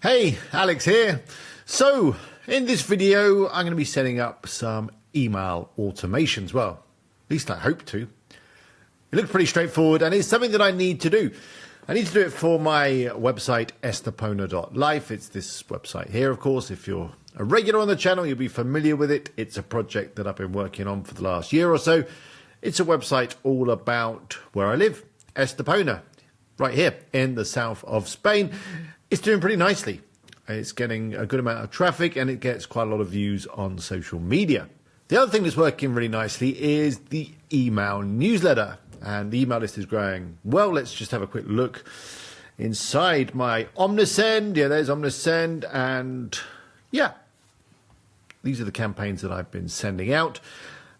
Hey, Alex here. So, in this video, I'm going to be setting up some email automations. Well, at least I hope to. It looks pretty straightforward, and it's something that I need to do. I need to do it for my website, estepona.life. It's this website here, of course. If you're a regular on the channel, you'll be familiar with it. It's a project that I've been working on for the last year or so. It's a website all about where I live, Estepona, right here in the south of Spain. It's doing pretty nicely. It's getting a good amount of traffic and it gets quite a lot of views on social media. The other thing that's working really nicely is the email newsletter. And the email list is growing well. Let's just have a quick look inside my Omnisend. Yeah, there's Omnisend. And yeah, these are the campaigns that I've been sending out.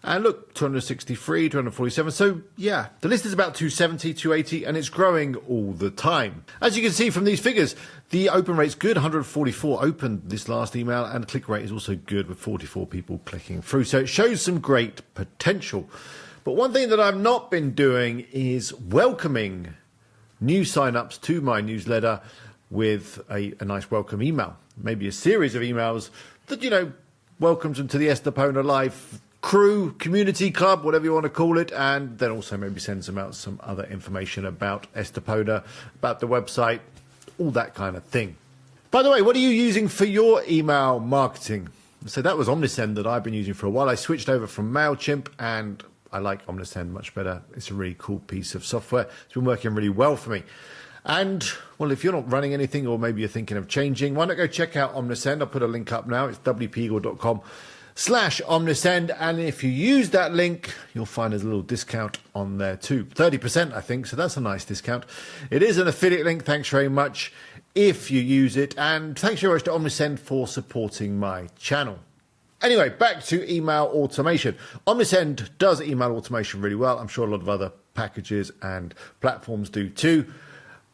And look, 263, 247. So yeah, the list is about 270, 280, and it's growing all the time. As you can see from these figures, the open rate's good. 144 opened this last email, and the click rate is also good with 44 people clicking through. So it shows some great potential. But one thing that I've not been doing is welcoming new signups to my newsletter with a nice welcome email. Maybe a series of emails that, welcomes them to the Estepona Life crew, community club, whatever you want to call it, and then also maybe sends them out some other information about Estepona, about the website, all that kind of thing. By the way, what are you using for your email marketing? So that was Omnisend that I've been using for a while. I switched over from MailChimp and I like Omnisend much better. It's a really cool piece of software. It's been working really well for me. And, well, if you're not running anything or maybe you're thinking of changing, why not go check out Omnisend? I'll put a link up now. It's wpeagle.com/Omnisend. And if you use that link, you'll find there's a little discount on there too. 30%, I think. So that's a nice discount. It is an affiliate link. Thanks very much if you use it. And thanks very much to Omnisend for supporting my channel. Anyway, back to email automation. Omnisend does email automation really well. I'm sure a lot of other packages and platforms do too.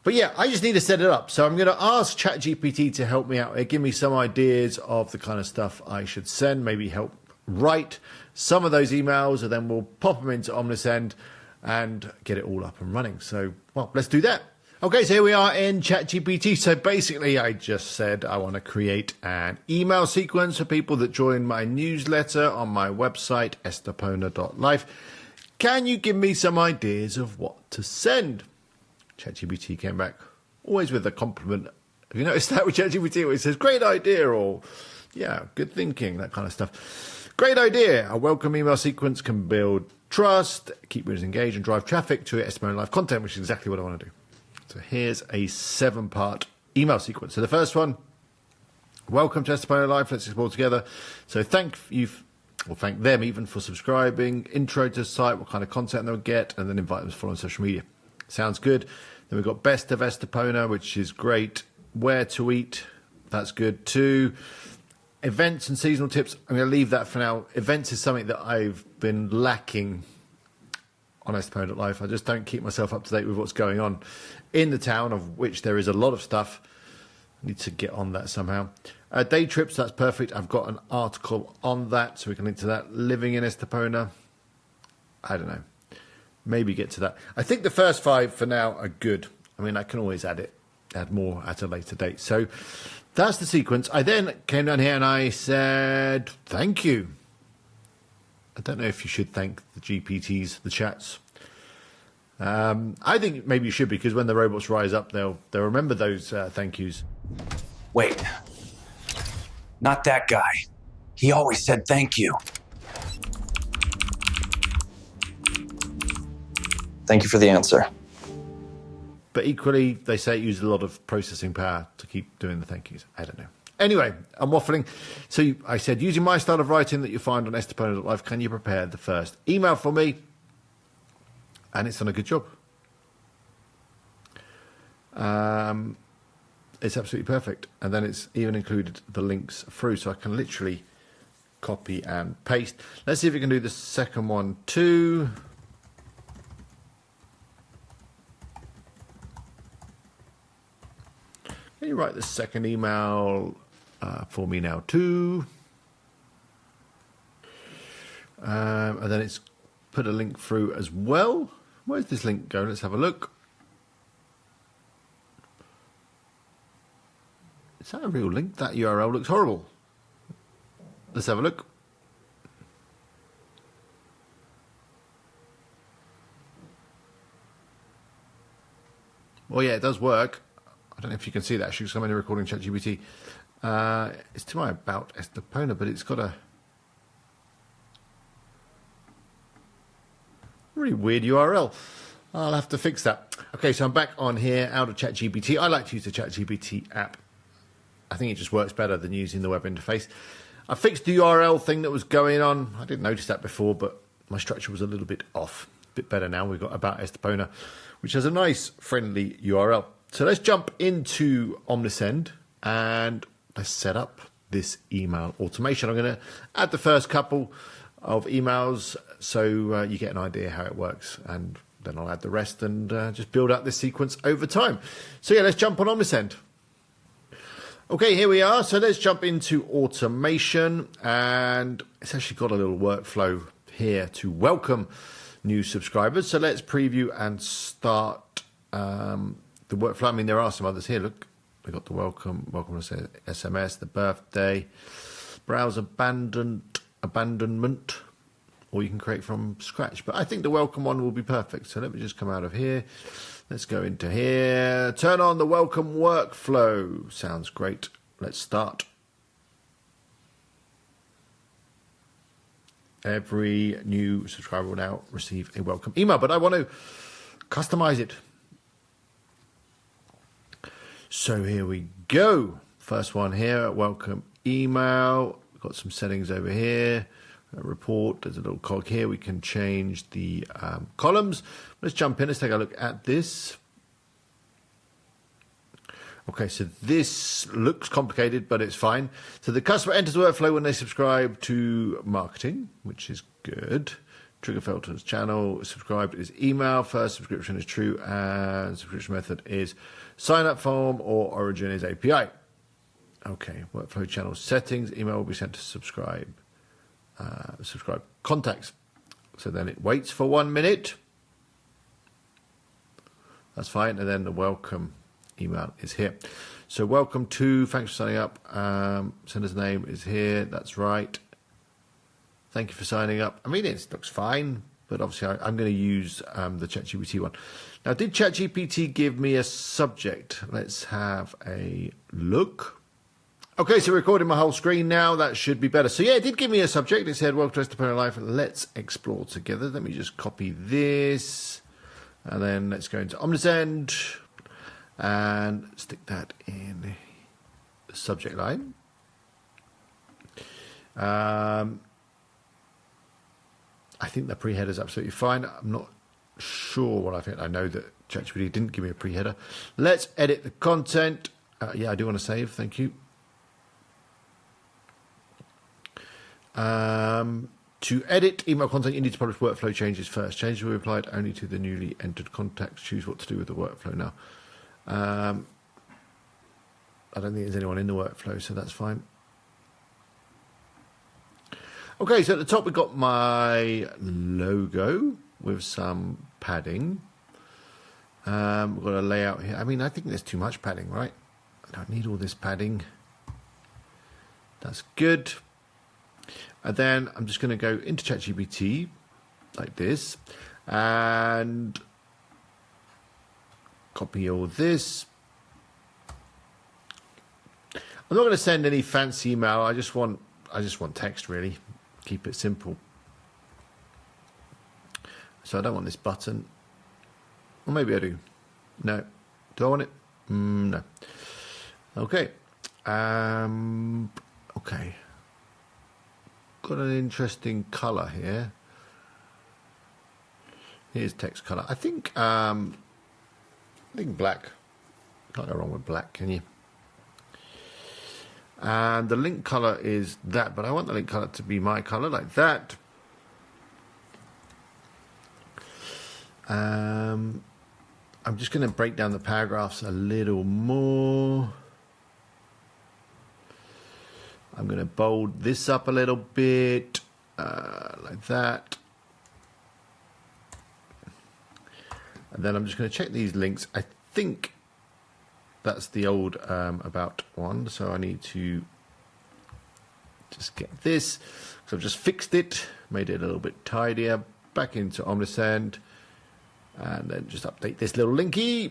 But yeah, I just need to set it up. So I'm going to ask ChatGPT to help me out, give me some ideas of the kind of stuff I should send, maybe help write some of those emails, and then we'll pop them into Omnisend and get it all up and running. So, well, let's do that. Okay, so here we are in ChatGPT. So basically, I just said I want to create an email sequence for people that join my newsletter on my website, estepona.life. Can you give me some ideas of what to send? ChatGPT came back always with a compliment. Have you noticed that with ChatGPT where it says, great idea, or yeah, good thinking, that kind of stuff. Great idea. A welcome email sequence can build trust, keep readers engaged, and drive traffic to Estepona Live content, which is exactly what I want to do. So here's a 7-part email sequence. So the first one, welcome to Estepona Live. Let's explore together. So thank them even for subscribing, intro to the site, what kind of content they'll get, and then invite them to follow on social media. Sounds good. Then we've got best of Estepona, which is great. Where to eat, that's good too. Events and seasonal tips, I'm going to leave that for now. Events is something that I've been lacking on Estepona.life. I just don't keep myself up to date with what's going on in the town, of which there is a lot of stuff. I need to get on that somehow. Day trips, that's perfect. I've got an article on that, so we can link to that. Living in Estepona, I don't know. Maybe get to that. I think the first 5 for now are good. I mean, I can always add more at a later date. So that's the sequence. I then came down here and I said, thank you. I don't know if you should thank the GPTs, the chats. I think maybe you should, because when the robots rise up, they'll remember those thank yous. Wait, not that guy. He always said thank you. Thank you for the answer. But equally, they say it uses a lot of processing power to keep doing the thank yous. I don't know. Anyway, I'm waffling. So I said, using my style of writing that you find on Estepona.life, can you prepare the first email for me? And it's done a good job. It's absolutely perfect. And then it's even included the links through, so I can literally copy and paste. Let's see if we can do the second one too. Can you write the second email for me now too? And then it's put a link through as well. Where's this link going? Let's have a look. Is that a real link? That URL looks horrible. Let's have a look. Well, yeah, it does work. I don't know if you can see that actually, because I'm only recording ChatGPT. It's to my About Estepona, but it's got a really weird URL. I'll have to fix that. Okay, so I'm back on here out of ChatGPT. I like to use the ChatGPT app. I think it just works better than using the web interface. I fixed the URL thing that was going on. I didn't notice that before, but my structure was a little bit off. A bit better now. We've got About Estepona, which has a nice, friendly URL. So let's jump into Omnisend and let's set up this email automation. I'm going to add the first couple of emails so you get an idea how it works, and then I'll add the rest and just build up this sequence over time. So yeah, let's jump on Omnisend. Okay, here we are. So let's jump into automation, and it's actually got a little workflow here to welcome new subscribers. So let's preview and start the workflow. I mean, there are some others here. Look, we've got the welcome to SMS, the birthday, browse abandonment, or you can create from scratch. But I think the welcome one will be perfect. So let me just come out of here. Let's go into here. Turn on the welcome workflow. Sounds great. Let's start. Every new subscriber will now receive a welcome email, but I want to customize it. So here we go. First one here, welcome email. We've got some settings over here. A report, there's a little cog here. We can change the columns. Let's jump in. Let's take a look at this. Okay, so this looks complicated, but it's fine. So the customer enters the workflow when they subscribe to marketing, which is good. Trigger filters, channel, subscribed is email, first subscription is true, and subscription method is sign up form, or origin is API. Okay, workflow channel settings, email will be sent to subscribe contacts. So then it waits for 1 minute. That's fine. And then the welcome email is here. So welcome to, thanks for signing up. Sender's name is here. That's right. Thank you for signing up. I mean, it looks fine, but obviously I'm going to use the ChatGPT one. Now, did ChatGPT give me a subject? Let's have a look. Okay, so recording my whole screen now. That should be better. So yeah, it did give me a subject. It said, welcome to Estepona Life. Let's explore together. Let me just copy this. And then let's go into Omnisend. And stick that in the subject line. I think the pre-header is absolutely fine. I'm not sure what I think. I know that ChatGPT didn't give me a pre-header. Let's edit the content. Yeah, I do want to save. Thank you. To edit email content, you need to publish workflow changes first. Changes will be applied only to the newly entered contacts. Choose what to do with the workflow now. I don't think there's anyone in the workflow, so that's fine. Okay, so at the top we've got my logo with some padding. We've got a layout here. I mean, I think there's too much padding, right? I don't need all this padding. That's good. And then I'm just going to go into ChatGPT like this and copy all this. I'm not going to send any fancy email. I just want text, really. Keep it simple. So I don't want this button. Or maybe I do. No. Do I want it? No. Okay. Okay. Got an interesting color here. Here's text color. I think black. Can't go wrong with black, can you? And the link color is that, but I want the link color to be my color, like that. I'm just going to break down the paragraphs a little more. I'm going to bold this up a little bit, like that. And then I'm just going to check these links. I think That's the old about one. So I need to just get this. So I've just fixed it, made it a little bit tidier. Back into Omnisend. And then just update this little linky.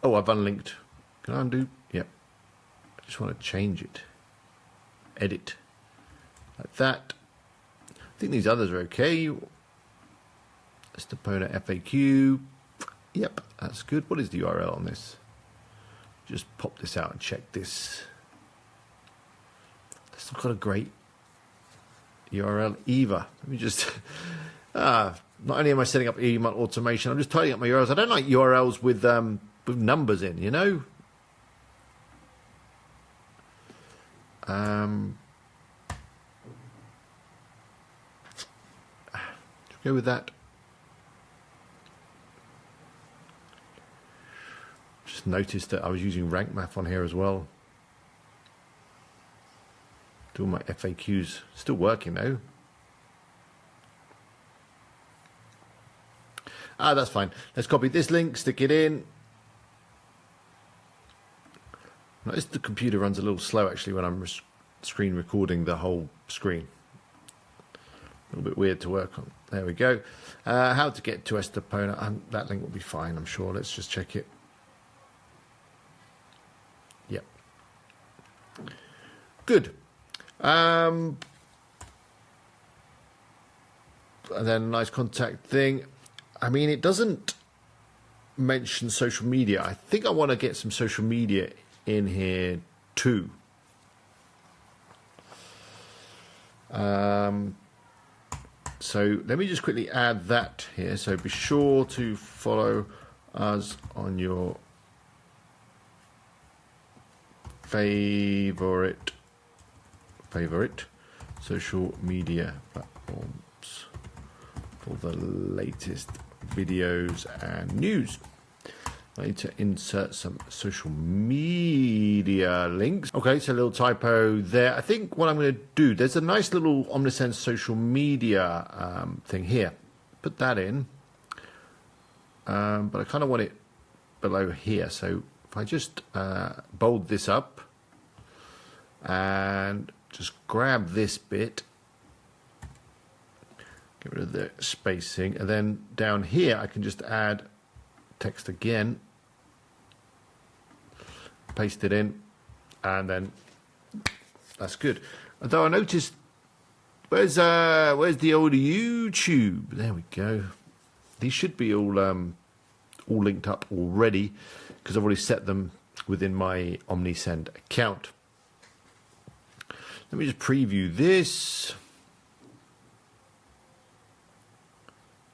Oh, I've unlinked. Can I undo? Yep. I just want to change it. Edit. Like that. I think these others are okay. Estepona FAQ. Yep, that's good. What is the URL on this? Just pop this out and check this. That's not got a great URL either. Let me just... not only am I setting up email automation, I'm just tidying up my URLs. I don't like URLs with numbers in, you know? Go with that. Just noticed that I was using rank math on here as well. Doing my FAQs. Still working though. That's fine. Let's copy this link, stick it in. Notice the computer runs a little slow actually when I'm screen recording the whole screen. A little bit weird to work on. There we go. How to get to Estepona. That link will be fine, I'm sure. Let's just check it. Yep. Good. And then a nice contact thing. I mean, it doesn't mention social media. I think I want to get some social media in here too. So let me just quickly add that here. So be sure to follow us on your favorite social media platforms for the latest videos and news. I need to insert some social media links. Okay, so a little typo there. I think what I'm going to do, there's a nice little Omnisend social media thing here. Put that in. But I kind of want it below here. So if I just bold this up and just grab this bit, get rid of the spacing, and then down here I can just add text again, paste it in, and then that's good. Although I noticed, where's the old YouTube? There we go. These should be all linked up already because I've already set them within my Omnisend account. Let me just preview this.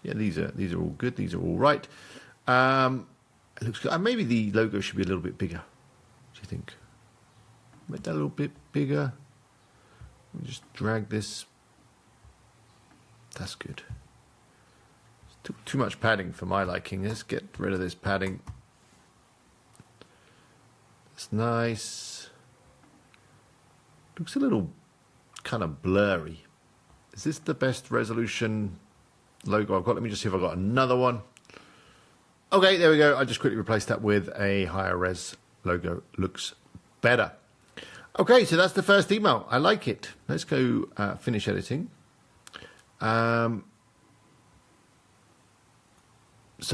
Yeah, these are all good. These are all right. It looks good. Maybe the logo should be a little bit bigger. What do you think? Make that a little bit bigger. Just drag this. That's good. It's too much padding for my liking. Let's get rid of this padding. That's nice. Looks a little kind of blurry. Is this the best resolution logo I've got? Let me just see if I've got another one. Okay, there we go. I just quickly replaced that with a higher res logo. Looks better. Okay, so that's the first email. I like it. Let's go finish editing. So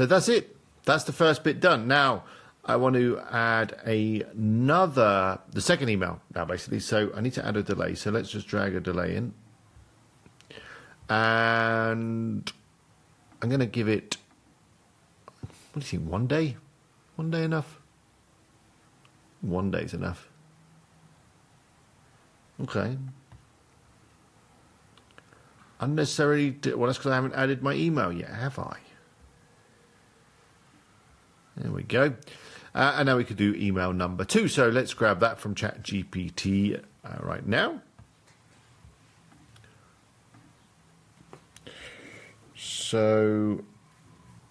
that's it. That's the first bit done. Now, I want to add the second email now, basically. So I need to add a delay. So let's just drag a delay in. And I'm going to give it, what do you think, 1 day? 1 day enough? 1 day's enough. Okay. Unnecessarily, well, that's because I haven't added my email yet, have I? There we go. And now we could do email number 2. So let's grab that from ChatGPT right now. So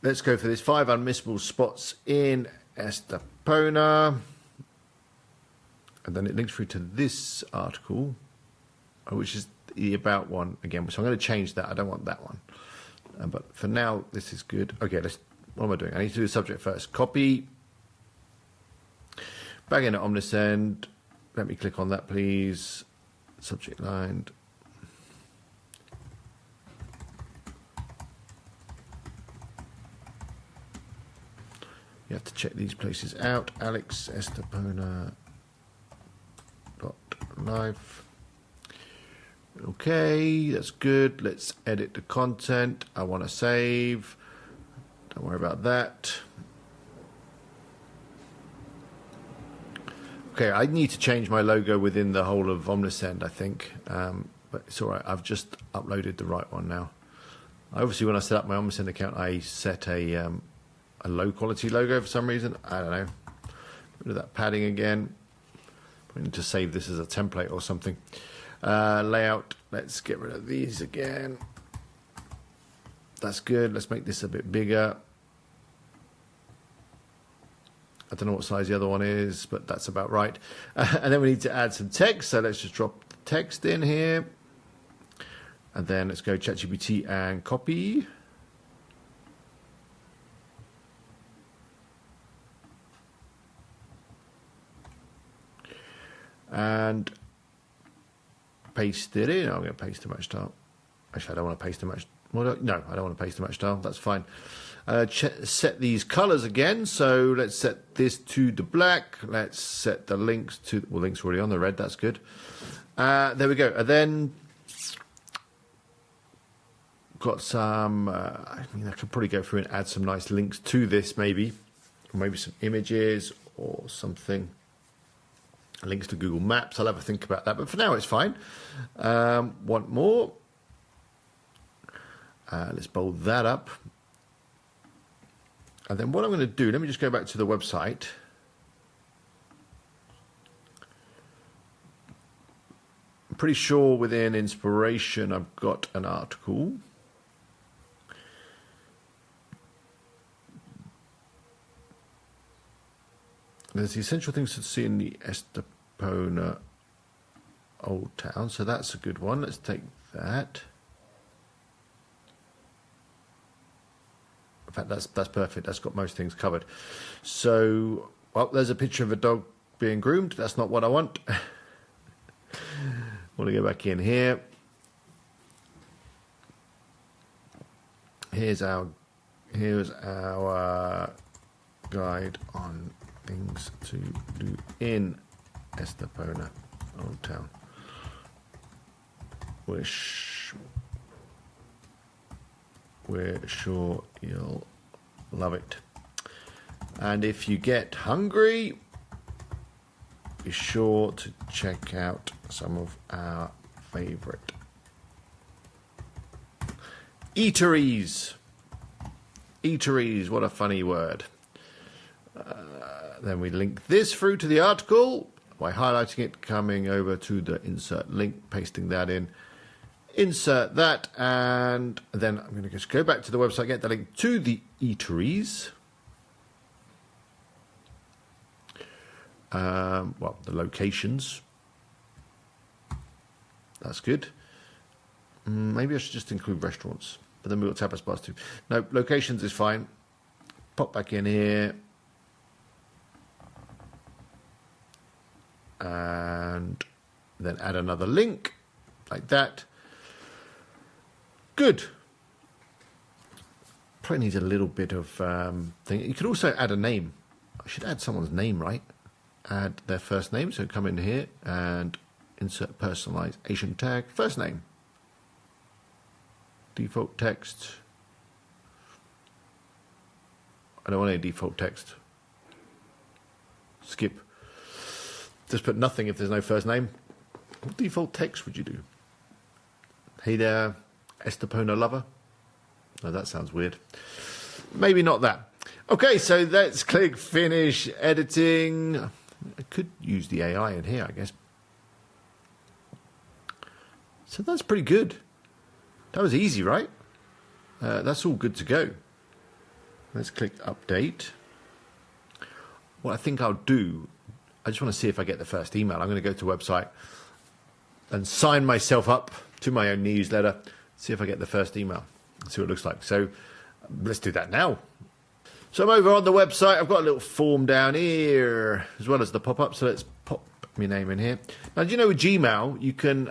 let's go for this 5 unmissable spots in Estepona. And then it links through to this article, which is the about one again. So I'm going to change that. I don't want that one. But for now, this is good. Okay, what am I doing? I need to do the subject first. Copy. Back into Omnisend. Let me click on that, please. Subject line. You have to check these places out. Alex Estepona. Live. Okay, that's good. Let's edit the content. I want to save. Don't worry about that. Okay, I need to change my logo within the whole of Omnisend, I think. But it's all right. I've just uploaded the right one now. Obviously, when I set up my Omnisend account, I set a low quality logo for some reason. I don't know. Rid of that padding again. We need to save this as a template or something. Layout. Let's get rid of these again. That's good. Let's make this a bit bigger. I don't know what size the other one is, but that's about right. And then we need to add some text. So let's just drop the text in here. And then let's go ChatGPT and copy. And paste it in. I'm going to paste too much style. Actually, I don't want to paste too much. Well, no, I don't want to paste too much style. That's fine. Set these colors again. So let's set this to the black. Let's set the links to, well, links already on the red. That's good. There we go. And then got some, I mean, I could probably go through and add some nice links to this maybe. Or maybe some images or something. Links to Google Maps. I'll have a think about that. But for now, it's fine. Want more? Let's bold that up. And then what I'm going to do, let me just go back to the website. I'm pretty sure within Inspiration, I've got an article. There's the essential things to see in the Estepona Old Town. So that's a good one. Let's take that. In fact, that's perfect. That's got most things covered. So, well, there's a picture of a dog being groomed. That's not what I want. I want to go back in here. Here's our guide on things to do in Estepona Old Town. We're sure you'll love it. And if you get hungry, be sure to check out some of our favorite eateries. Eateries, what a funny word. Then we link this through to the article by highlighting it, coming over to the insert link, pasting that in. Insert that, and then I'm going to just go back to the website, get the link to the eateries. Well, the locations. That's good. Maybe I should just include restaurants, but then we've got tapas bars too. No, locations is fine. Pop back in here. And then add another link like that. Good. Probably needs a little bit of thing. You could also add a name. I should add someone's name, right? Add their first name. So come in here and insert personalization tag. First name. Default text. I don't want any default text. Skip. Just put nothing if there's no first name. What default text would you do? Hey there, Estepona lover. No, that sounds weird. Maybe not that. Okay, so let's click finish editing. I could use the AI in here, I guess. So that's pretty good. That was easy, right? That's all good to go. Let's click update. What I think I'll do, I just want to see if I get the first email. I'm going to go to the website and sign myself up to my own newsletter, see if I get the first email, see what it looks like. So let's do that now. So I'm over on the website. I've got a little form down here as well as the pop-up. So let's pop my name in here. Now, do you know with Gmail, you can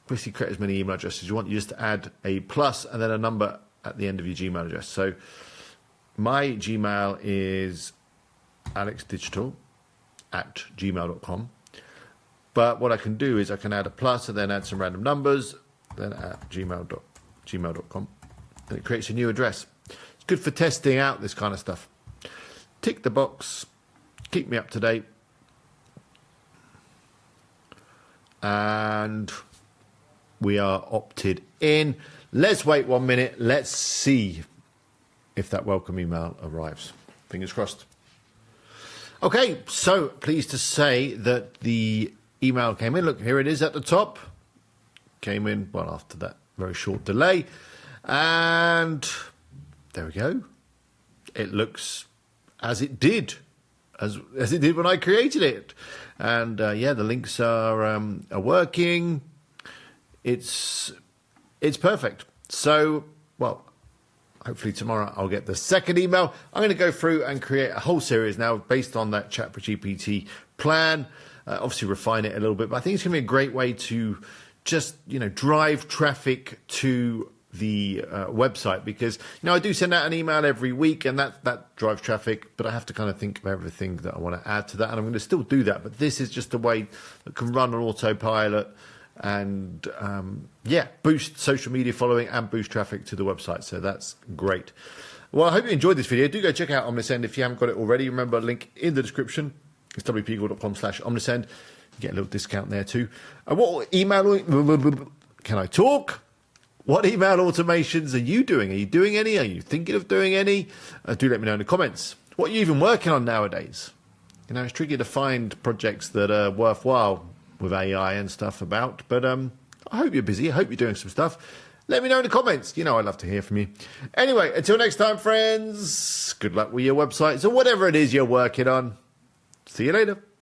basically create as many email addresses as you want. You just add a plus and then a number at the end of your Gmail address. So my Gmail is alexdigital@gmail.com. But what I can do is I can add a plus and then add some random numbers, then at gmail.com. And it creates a new address. It's good for testing out this kind of stuff. Tick the box, keep me up to date. And we are opted in. Let's wait 1 minute. Let's see if that welcome email arrives. Fingers crossed. Okay, so pleased to say that the email came in. Look, here it is at the top. Came in, well, after that very short delay. And there we go. It looks as it did, as it did when I created it. And yeah, the links are working. It's perfect. So, well, hopefully tomorrow I'll get the second email. I'm going to go through and create a whole series now based on that ChatGPT plan. Obviously refine it a little bit, but I think it's going to be a great way to just, drive traffic to the website, because, I do send out an email every week and that drives traffic, but I have to kind of think of everything that I want to add to that, and I'm going to still do that, but this is just a way that can run on autopilot and, boost social media following and boost traffic to the website. So that's great. Well, I hope you enjoyed this video. Do go check out Omnisend if you haven't got it already. Remember, link in the description. It's wpeagle.com/Omnisend. You get a little discount there too. What email... Can I talk? What email automations are you doing? Are you doing any? Are you thinking of doing any? Do let me know in the comments. What are you even working on nowadays? It's tricky to find projects that are worthwhile with AI and stuff about. But I hope you're busy. I hope you're doing some stuff. Let me know in the comments. I'd love to hear from you. Anyway, until next time, friends, good luck with your websites or whatever it is you're working on. See you later.